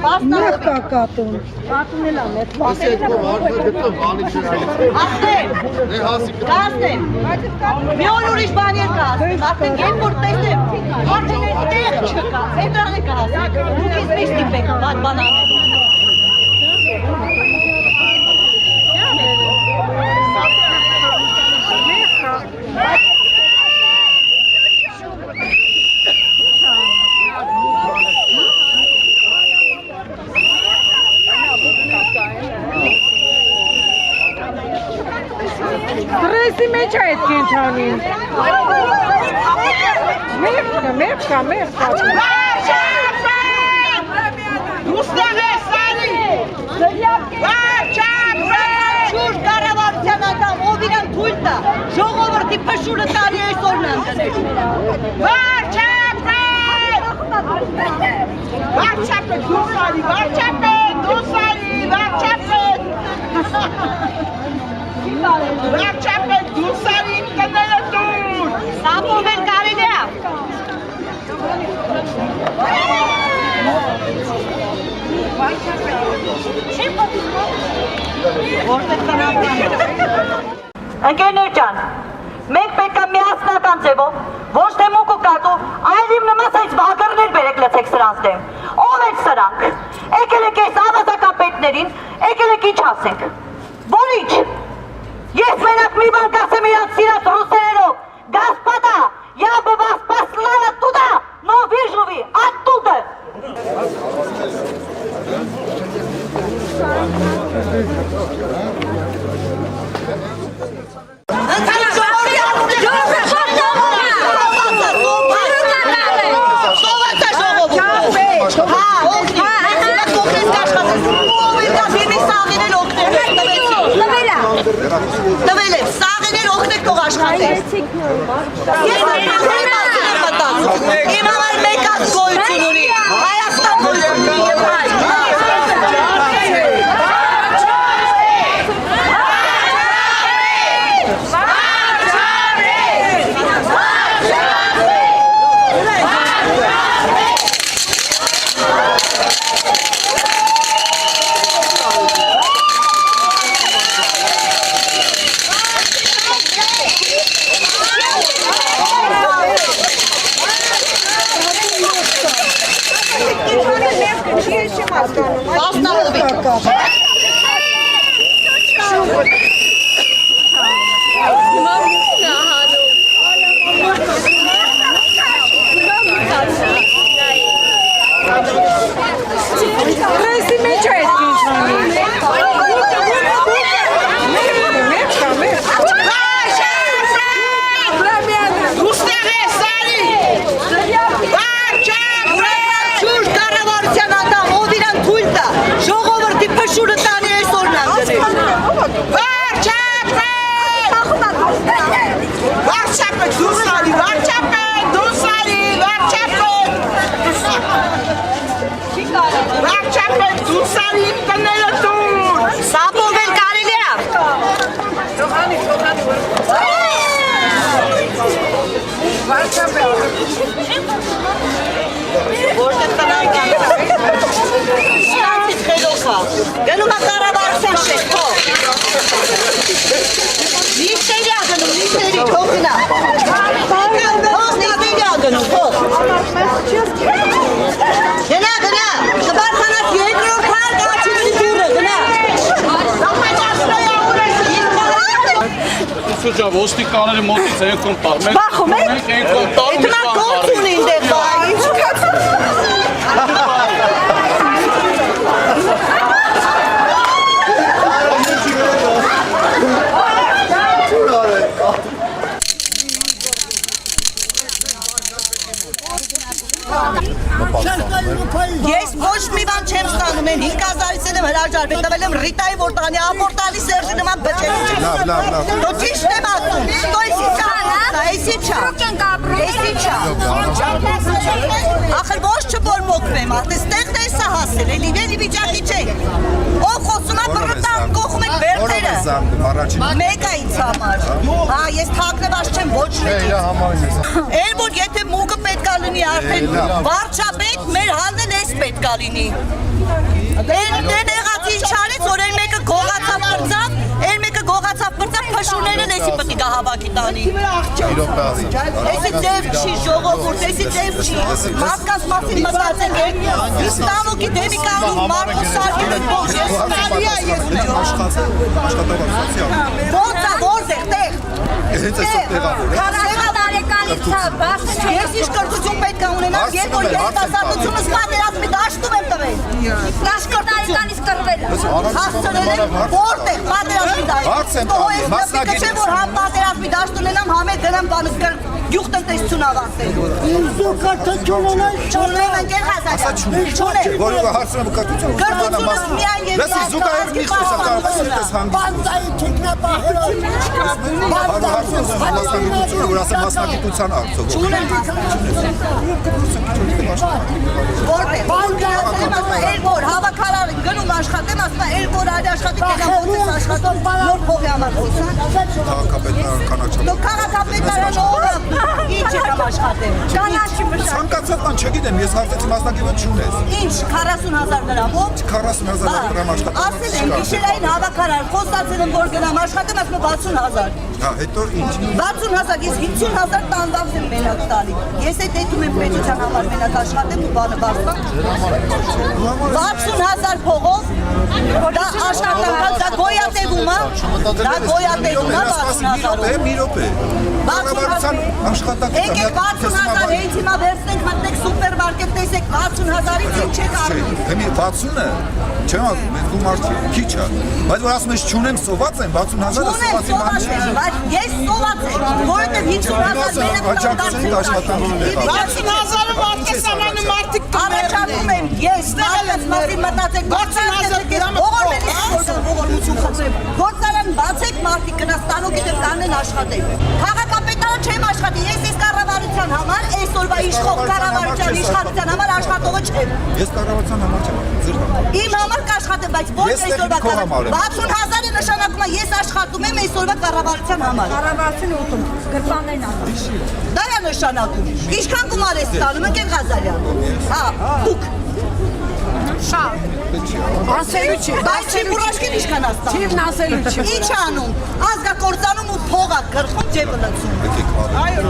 C: Պասնալով
J: կա կատուն։ Կատուն էլ ա մեր։
C: Կասնեմ, մի օր ուրիշ բան էլ կասնեմ, ասենք երբ որ տեսնեմ, արդեն տեղ չկա, այդտեղ է կասնեմ, դուք ինձ միշտ դիպեք բան անելու։
J: Սրեսի մեջ է այդ կենթանին։ Մերկա։
C: Ուստեղ է սանի, շուր կառավարության անդամ, ով իրան թույլ տա, ժողովրդի փշուրը տարի այսօրն անգնել։ Վարչապետ, դուսարին կները դուր, սապով են կարին է։ Ընկերներ ջան, մենք պետք է միասնական ձևով, ոչ թե մուկ ու կատու, այլ իմ նմաս այս վագրներ բերեք լցեք սրանց դեմ։ Ով եք սրանք։ Եկել եք այս ավազական պետներին, եկել եք ինչ ասենք։ Որիչ։ Ես մենակ մի բան կասեմ իրանց սիրած ռուսերերով, Господа, я бы вас послала туда, но вижу вы оттуда. Տվել եմ, սաղիներ օգնեք թող աշխատեք։ Ես այդքան մասին եմ մտածում։ Իմ համար մեկ ազգ գոյություն ունի, Հայաստան գոյություն ունի եւ Գնում է կառավարության շեշտ, Նիստերի ագնում, նիստերի, թող գնա։ Թող նիստերի ագնում, թող։ Գնա, կբարձանաս երկրորդ հարկ աչիվի դուրը, գնա։
E: Սուջա, ոստիկանների մոտից ենքում տար,
C: Բախում եք, էթմա գործ ունի ինդեղ բաղ։ Ես ոչ մի բան չեմ ստանում, են 5000-ից եմ հրաժարվել, տվել եմ Ռիտայի որտանի ապորտալի Սերժի նման բջելու չեմ։ Դո ճիշտ եմ ասում, դո էսի չա։ Ախր ոչ չբորմոքվեմ, ստեղ դեսա հասել, էլի վելի վիճակի չեք։ Ով խոսում է բրտան, կողում եք վերդերը։ Մեկ է ինձ համար։ Հա, ես թակնված չեմ ոչ մեկից։ Էլ որ եթե մուկը պետք է լինի արդեն վարչապետ, մեր հալն էլ էս պետք է լինի։ Են եղածի ինչ արեց, որ այն մեկը գողացավ բրծավ, այն մեկը գողացավ բրծավ, փշուները լեսի պետք է գա հավաքի տանի։ Էսի ձև չի, ժողովուրդ, էսի ձև չի։ Մարդկանց մասին մտածենք եք, ստանոքի դեմի կանուն մարդու սարկել եք բոս, ես նալի է ես մեր։ Ոնց է, որտեղ, տեղ։ Ես իշ կրծություն պետք է ունենամ, երբ որ երիտասարդությունս պատերազմի դաշտում եմ տվել։ Տարեկանից կռվել։ Հասցրել եմ որտեղ պատերազմի դաշտ։ Մասնակից չէ որ համ պատերազմի դաշտ ունենամ, համ էլ գնամ բանս գյուղ տնտեսություն ավարտելու։ Ինձ կրծություն չունեմ ընկեր Ղազարյան։ Չունեմ։
F: Որովը հարցնում կրծություն։
C: Կրծությունը միայն եւ
F: զուգահեռ մի խոսակցություն
C: բանտայի թիկնապահերով։
F: Մասնակցությունը, որ ասեմ մասնակցության արդյոք։
C: Չունեմ որտեղ։ Էլ որ հավաքարար գնում աշխատեմ, ասում եմ էլ որ այլ աշխատի կենամ ոնց աշխատում, նոր փողի համար խոսան։
F: Քաղաքապետարան կանաչապետ։
C: Դու քաղաքապետարան օրը ինչ եկամ աշխատեմ։ Կանաչի մշակ։
F: Ցանկացած բան չգիտեմ, ես հարցեցի մասնակիցություն չունես։
C: Ինչ 40,000 դրամով։
F: 40,000 դրամ աշխատում։
C: Ասել եմ գիշերային հավաքարար, խոստացել եմ որ գնամ աշխատեմ, ասում եմ 60,000։
F: Հա, հետո ինչ։
C: 60,000, ես 50,000 տանվավ եմ մենակ տալի։ Ես այդ դետում եմ պետության համար մենակ աշխատեմ ու բանը բարվա։ 60,000 փողով դա աշխատանքա, դա գոյատևում է, դա գոյատևում է 60,000-ով։
F: Մի րոպե։ Կառավարության աշխատանքը։
C: Եկեք 60,000 հենց հիմա վերցնենք, մտնեք սուպերմարկետ տեսեք 60,000-ից ինչ չեք արվում։
F: Հիմա 60-ը, չեմ ասում, մենք գումար չի, քիչ է։ Բայց որ ասում ես չունեմ, սոված եմ, 60,000-ը սոված եմ։
C: Բայց ես սոված եմ, որովհետև 50,000
J: 60,000-ը մարդկեսանանը մարդիկ
C: առաջանում եմ, ես ստալես մարդի մտածեք, գործարան բացեք մարդիկ գնաց տանոքի դեմ կանեն աշխատեք։ Քաղաքապետարը չեմ աշխատի, ես կառավարության համար, այսօրվա իշխող կառավարության իշխանության համար աշխատողը չեմ։
F: Ես կառավարության համար չեմ, ձեր համար։
C: Իմ համար կաշխատեմ, բայց ոչ այսօրվա 60,000-ը նշանակում է ես աշխատում եմ այսօրվա կառավարության համար։
J: Կառավարությունը ուտում, գրպաններն անում։
C: Դա է նշանակում։ Ինչքան գումար ես ստանում, ընկեր Ղազարյան։ Հա, դուք։
J: Շա։ Ասելու չի։
C: Բայց չի բուրաշկին ինչքան աստանում։
J: Չիվն ասելու չի։
C: Ինչ անում։ Ազգակործանում ու փողա գրխում ջեբը լցում։
J: Այո,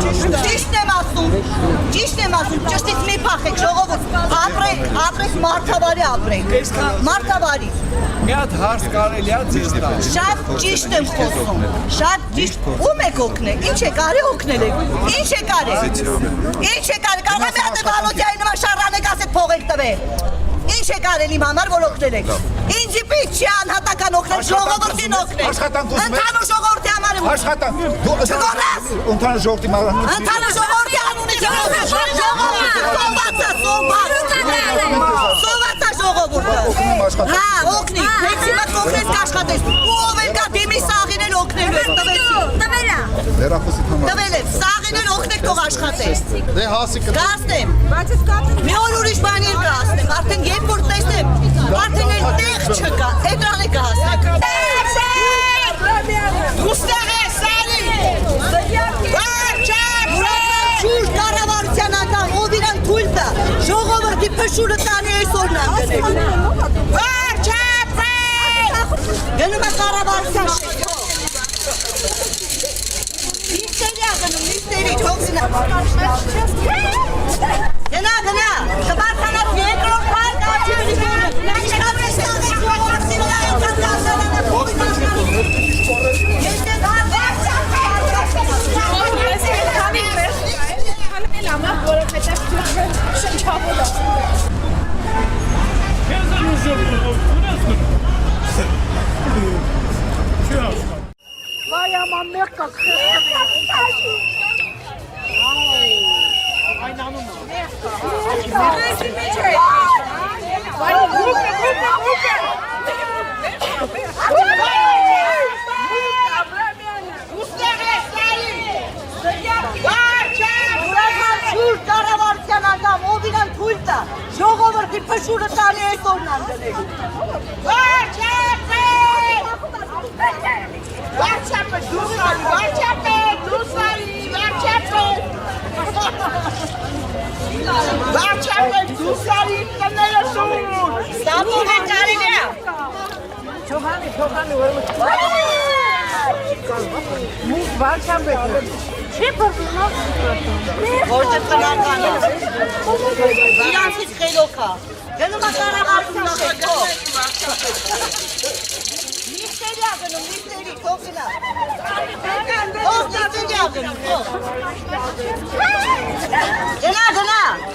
C: Ճիշտ եմ ասում։ Ճիշտ եմ ասում։ Ճշտից մի փախեք ժողովուրդ։ Ապրեք, ապրեք մարդավարի ապրեք։ Մարդավարի։
K: Մի հատ հարց կարելի է ձեզ տալ։
C: Շատ ճիշտ եմ խոսում։ Շատ ճիշտ։ Ում եք օգնել։ Ինչ եք արի օգնել եք։ Ինչ եք արի։ Ինչ եք արի։ Կարող է մի հատ վալոդիայի նման շարանեք ասեք փող եք տվել։ Ինչ եք արել իմ համար, որ օգնել եք։ Ինձի պիտ չի անհատական օգնել, ժողովրդին օգնել։
F: Աշխատանք ուզում եք։
C: Ընդհանուր ժողովրդի համար եմ։
F: Աշխատանք։
C: Չգոնես։
F: Ընդհանուր ժողովրդի համար։
C: Ընդհանուր ժողովրդի անունի ժողովուրդ։ Սովածա ժողովուրդը։ Հա, օգնի։ Հենց հիմա կողնես կաշխատես։ Ով են կա դիմի սաղին էլ օգնելու եք տվեցի։ Տվելա։
F: Դերախոսի համար։
C: Տվել եմ, սաղին էլ օգնեք թող աշխատես։
F: Դե հասի կտա։
C: Կասնեմ։
J: Բայց ես կապեմ։
C: Մի օր ուրիշ բաներ կհասնեմ, արդեն երբ որ տեսնեմ, արդեն էլ տեղ չկա, էդրան է կհասնեք։ Ուստեղ է, սարի։ Շուրջ կառավարության անդամ, ով իրան թույլ տա, ժողովրդի փշուրը տանի այսօրն անգնեք։ Գնում է կառավարության շեքով։ Միստերի ա գնում, միստերի, չողսինա։ Գնա, կբարձանած երկրորդ պարկ աչիվի գորը։ Ինչքան ես տաղեք ժողովրդին
J: Vay aman ne kakıyor.
C: ժողովրդի փշուրը տանի այսօրն անգնեք։
J: Վարչապետ, դուսարի տները շուր։
C: Սամոն եք Ոչ տնական է։ Իրանցից խելոք է։ Գնում է տարաղարություն շեկով։ Միշտերի ա գնում, միշտերի, թող գնա։ Թող միշտերի ա գնում, թող։ Գնա,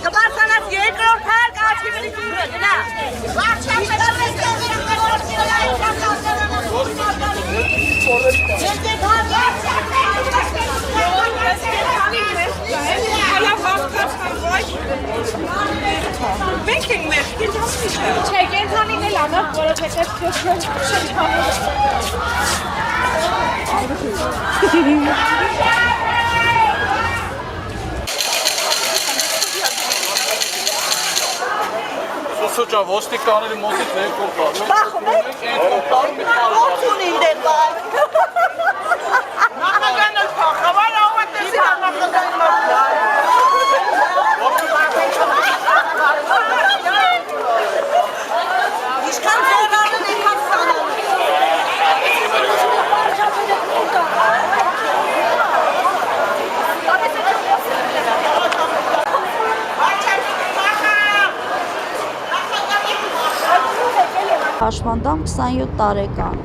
C: կբարձանաց երկրորդ հարկ աչքի վրի դուրը, գնա։
J: Մենք ենք մեղքի ճամփիշը։ Չէ, կենթանին էլ անավ, որովհետև
E: Սուսուճա ոստիկանների մոտից ներկով կար։
C: Բախում եք։ Ո՞ց ունին դեր բար։
J: նախագանել փախավար ավատեսի նախագանել
C: Իշքան ձորարն եկան սանան։
L: Հաշվանդամ 27 տարեկան։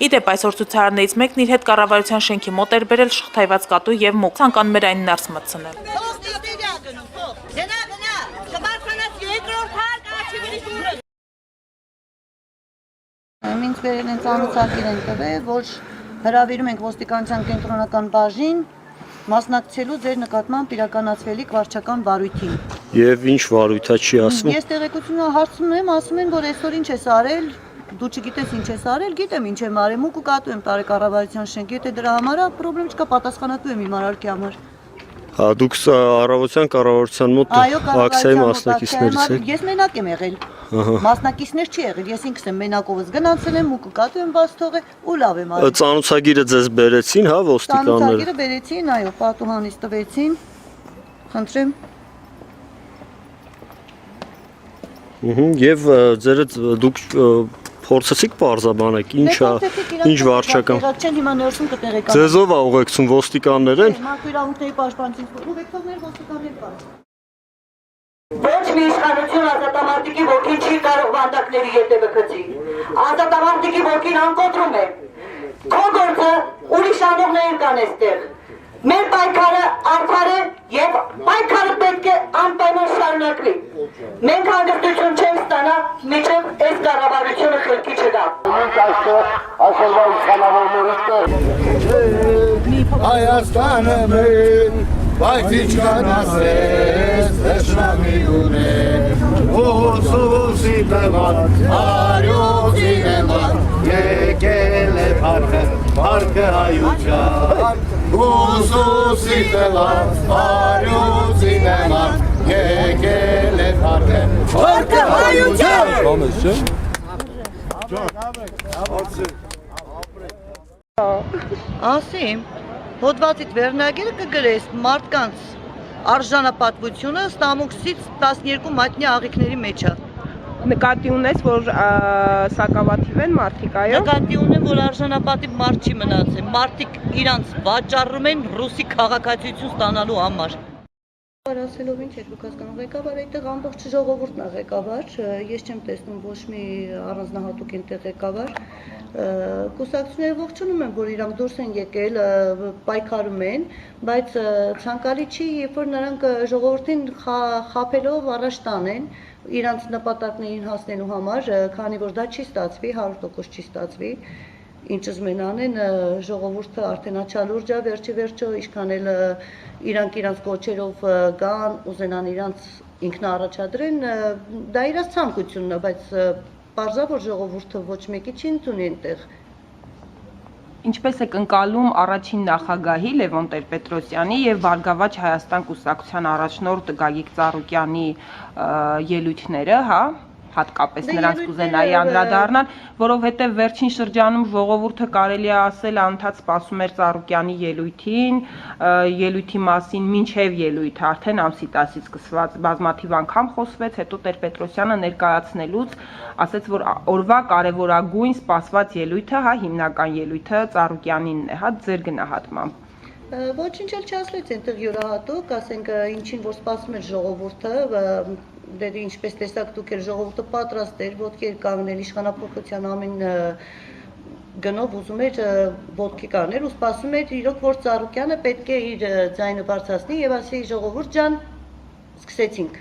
M: Իդեպ այսօր ցուցարարներից մեկն իր հետ կառավարության շենքի մոտ էր բերել շղթայված կատու եւ մուկ, ցանկանում էր այն ներս մտցնել։
C: Թող դիստերիա գնում, թող։ Գնա, կբարձանաց երկրորդ հարկ աչքի վրի դուրը։
I: Ինձ վերել են ծանոթակիր են տվել, որ հրավիրում ենք ոստիկանության կենտրոնական բաժին մասնակցելու ձեր նկատմամբ իրականացվելիք վարչական վարույթին։
K: Եվ ինչ վարույթա չի ասում։
I: Ես տեղեկությունը հարցնում եմ, ասում են, որ այսօր ինչ ես արել, դու չգիտես ինչ ես արել, գիտեմ ինչ եմ արել, մուկ ու կատու եմ տարել կառավարության շենք, եթե դրա համար է, պրոբլեմ չկա, պատասխանատու եմ իմ արարքի համար։
K: Հա դուք առավոտյան կառավարության մոտ ակցիայի մասնակիցներից եք։
I: Ես մենակ եմ եղել։ Մասնակիցներ չի եղել, ես ինքս եմ մենակովս գնացել եմ, մուկ ու կատու եմ բաց թողել ու լավ եմ արել։
K: Ծանոթագիրը ձեզ բերեցին, հա, ոստիկանները։
I: Ծանոթագիրը բերեցին, այո, պատուհանից տվեցին։ Խնդրեմ։
K: Եվ ձերդ դուք փորձեցիք պարզաբանել ինչ վարչական։
I: Չեն հիմա ներսում կտեղեկան։
K: Ձեզով է ուղեկցում ոստիկաններ են։
I: Մաքրիրահունքների պաշտպանություն ուղեկցողներ ոստիկաններ կան։ Ոչ մի իշխանություն ազատամարտիկի ոգին չի կարող վանդակների ետևը գցի։ Ազատամարտիկի ոգին անկոտրում է։ Քո գործը ուրիշ անողներ կան այստեղ։ Մեր պայքարը արդար է եւ պայքարը պետք է անպայման շարունակվի։ Մենք հանգստություն չենք ստանա, մինչև այս կառավարությունը խելքի չգա։ Մենք այստեղ այսօրվա իշխանավորներից
D: Հայաստանը մեր, բայց ինչքան ասես, դաշնամի ունեն, ոսուսի տղան, արյոցի նման, եկել է պարքը հայության, ոսուսի տղան, արյոցի նման, եկել է պարքը հայության։
I: Ասիմ, հոդվածիդ վերնագիրը կգրես մարդկանց արժանապատվությունը ստամոքսից 12 մատնյա աղիքների մեջ է։
J: Նկատի ունես, որ սակավաթիվ են մարդիկ, այո։
I: Նկատի ունեմ, որ արժանապատիվ մարդ չի մնացել։ Մարդիկ իրանց վաճառում են ռուսի քաղաքացիություն ստանալու համար։ Ասելով ինչ եք դուք հասկանում, ղեկավար այդտեղ ամբողջ ժողովուրդն է ղեկավար, ես չեմ տեսնում ոչ մի առանձնահատուկ այնտեղ ղեկավար։ Կուսակցությունները ողջունում են, որ իրանք դուրս են եկել, պայքարում են, բայց ցանկալի չի, երբ որ նրանք ժողովրդին խաբելով առաջ տանեն իրանց նպատակներին հասնելու համար, քանի որ դա չի ստացվի, 100% չի ստացվի, ինչ ուզում են անեն, ժողովուրդը արդեն աչալուրջ է, վերջը ինչքան էլ իրանք իրանց կոչերով գան, ուզենան իրանց ինքնաառաջադրեն, դա իրաց ցանկությունն է, բայց պարզա որ ժողովուրդը ոչ մեկի չի ընդունի այնտեղ։
J: Ինչպես եք ընկալում առաջին նախագահի Լևոն Տեր-Պետրոսյանի եւ Բարգավաճ Հայաստան կուսակցության առաջնորդ Գագիկ Ծառուկյանի ելույթները, հա, հատկապես նրանց կուզենայի անդրադառնալ, որովհետև վերջին շրջանում ժողովուրդը կարելի է ասել անընդհատ սպասում էր Ծառուկյանի ելույթին, ելույթի մասին մինչև ելույթը արդեն ամսի 10-ից սկսված բազմաթիվ անգամ խոսվեց, հետո Տեր-Պետրոսյանը ներկայացնելուց ասաց, որ օրվա կարևորագույն սպասված ելույթը, հիմնական ելույթը Ծառուկյանինն է, ձեր գնահատմամբ։
I: Ոչինչ էլ չասվեց այնտեղ յուրահատուկ, ասենք ինչին որ սպասում էր ժողովուրդը, դեր ինչպես տեսակ դուք էր ժողովուրդը պատրաստ էր, ոտքի էր կանգնել իշխանապողության ամեն գնով ուզում էր ոտքի կանգնել ու սպասում էր իրոք որ Ծառուկյանը պետք է իր ձայնը բարձրացնի եւ ասի ժողովուրդ ջան, սկսեցինք։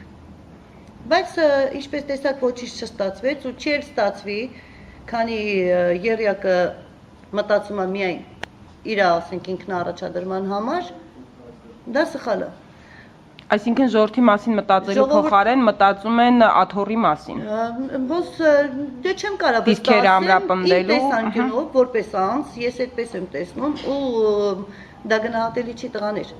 I: Բայց ինչպես տեսակ ոչինչ չստացվեց ու չի էլ ստացվի, քանի երյակը մտածում է միայն իր ասենք ինքնաառաջադրման համար, դա սխալ է։
J: Այսինքն ժողովրդի մասին մտածելու փոխարեն մտածում են աթոռի մասին։
I: Ոնց դե չեմ կարող
J: դիսկեր ամրապնդելու,
I: տեսանկյունով որպես անձ, ես այդպես եմ տեսնում ու դա գնահատելի չի տղաներ։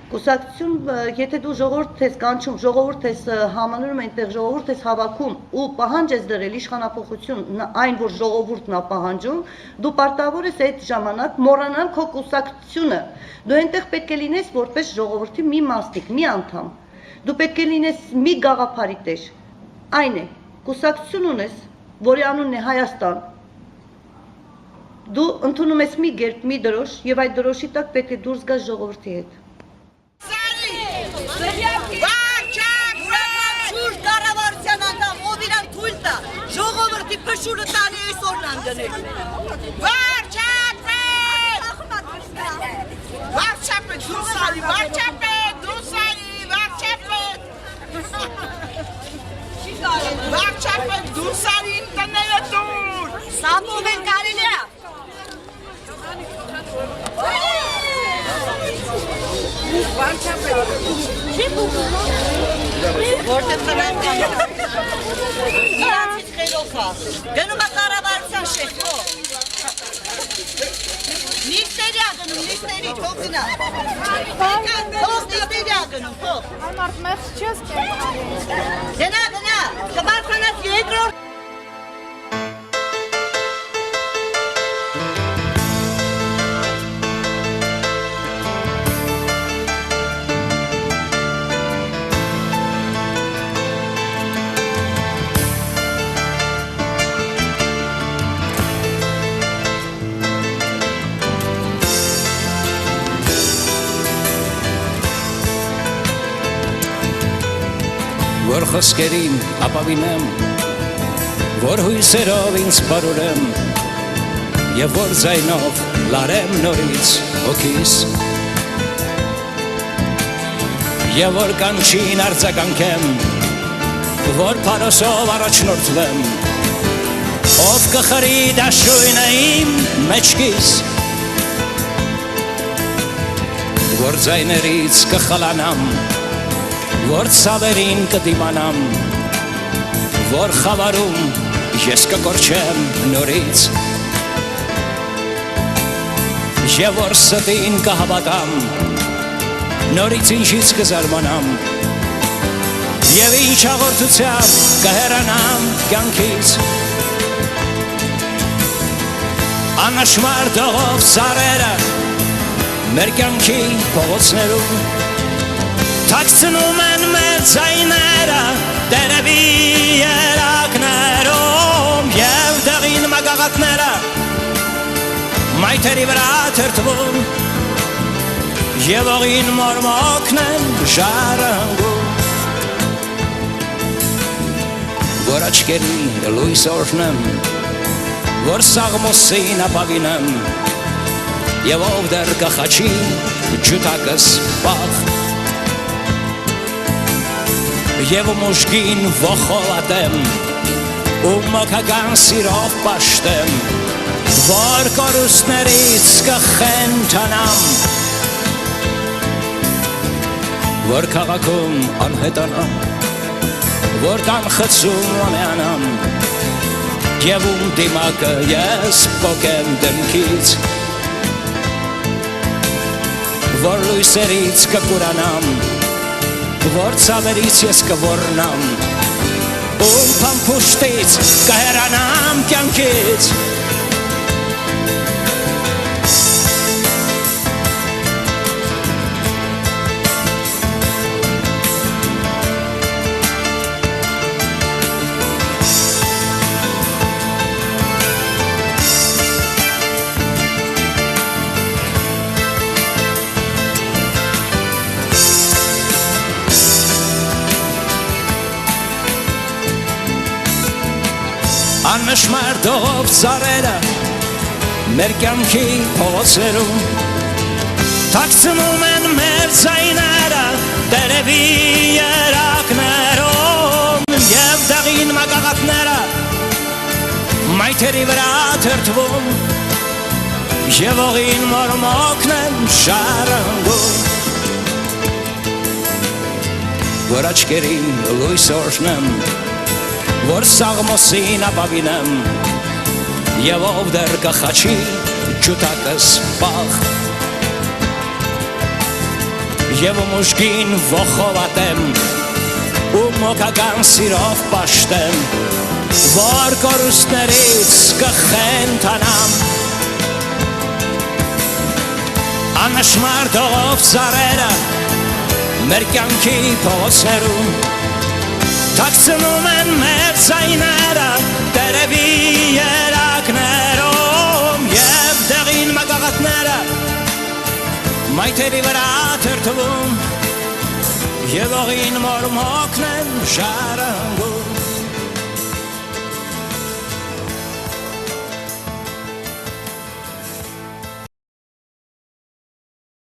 I: Կուսակցություն, եթե դու ժողովուրդ ես կանչում, ժողովուրդ ես համանրում այնտեղ, ժողովուրդ ես հավաքում ու պահանջ ես դրել իշխանապողություն, այն որ ժողովուրդն է պահանջում, դու պարտավոր ես այդ ժամանակ մոռանալ քո կուսակցությունը։ Դու այնտեղ պետք է լինես որպես ժողովրդի մի մասնիկ, մի անդամ։ Դու պետք է լինես մի գաղափարի տեր։ Այն է, կուսակցություն ունես, որի անունն է Հայաստան։ Դու ընդունում ես մի կերպ, մի դրոշ եւ այդ դրոշի տակ պետք է դուրս գաս ժողովրդի հետ։
C: Ժողովրդի փշուրը տանի այսօրն անգնել։ Վարչապետ, դուսարի, վարչապետ, վարչապետ, դուսարին տնելը դուր։ Սապում են կարելի է։ Որտեղ տնան կանա։ Իրանցից խերոք է, գնում է կառավարության շեխով, նիստերի է գնում, նիստերի, թող գնա, թող նիստերի է գնում, թող,
L: Մարդ մեղս չես կենքանի
C: գնա, կբարքանած երկրորդ,
N: որ խոսքերին ապավինեմ, որ հույսերով ինձ բարուրեմ, և որ ձայնով լարեմ նորից հոգիս, և որ կանչին արձագանքեմ, որ պարոսով առաջնորդվեմ, ով կխրի դաշույնը իմ մեջքիս, որ ձայներից կխլանամ, որ ցավերին կդիմանամ, որ խավարում ես կկորչեմ նորից, և որ ստին կհավատամ, նորից ինչից կզարմանամ, և ինչ հաղորդությամբ կհեռանամ կյանքից, աննշմար դողով սարերը մեր կյանքի փողոցներում, թաքցնում են մեր ձայները տերևի երակներում և դեղին մագաղատները մայթերի վրա թերթվում և ողին մորմոքն են ժառանգում որ աչքերի լույս օրհնեմ որ սաղմոսին ապավինեմ և ով դեռ կխաչի ջութակս պաղ և մուժգին ողողատեմ ու մոքական սիրով պաշտեմ, որ կորուստներից կխենթանամ, որ քաղաքում անհետանամ, որ տանխցում ամյանամ, և դիմակը ես պոկեմ դնքից, որ լույսերից կկուրանամ, որ ցավերից ես կոռնամ ում փամփուշտից կհեռանամ կյանքից Անմշմարտով ծառերը մեր կյանքի փողոցերում թաքցնում են մեր ձայները տերևի երակներում և դեղին մագաղատները մայթերի վրա թրթվում և ողին մորմոքն են շարանգում որ աչքերին լույս օրհնեմ որ սաղմոսին ապավինեմ և ով դեռ կխաչի ջութակս պաղ և մուժգին ողողատեմ ու մոքական սիրով պաշտեմ որ կորուստներից կխենթանամ անշմարտով ծառերը մեր կյանքի փողոցերում թաքցնում են մեր ձայները տերևի երակներում և դեղին մագաղատները մայթերի վրա թրթվում և ողին մորմոքն են շարանգում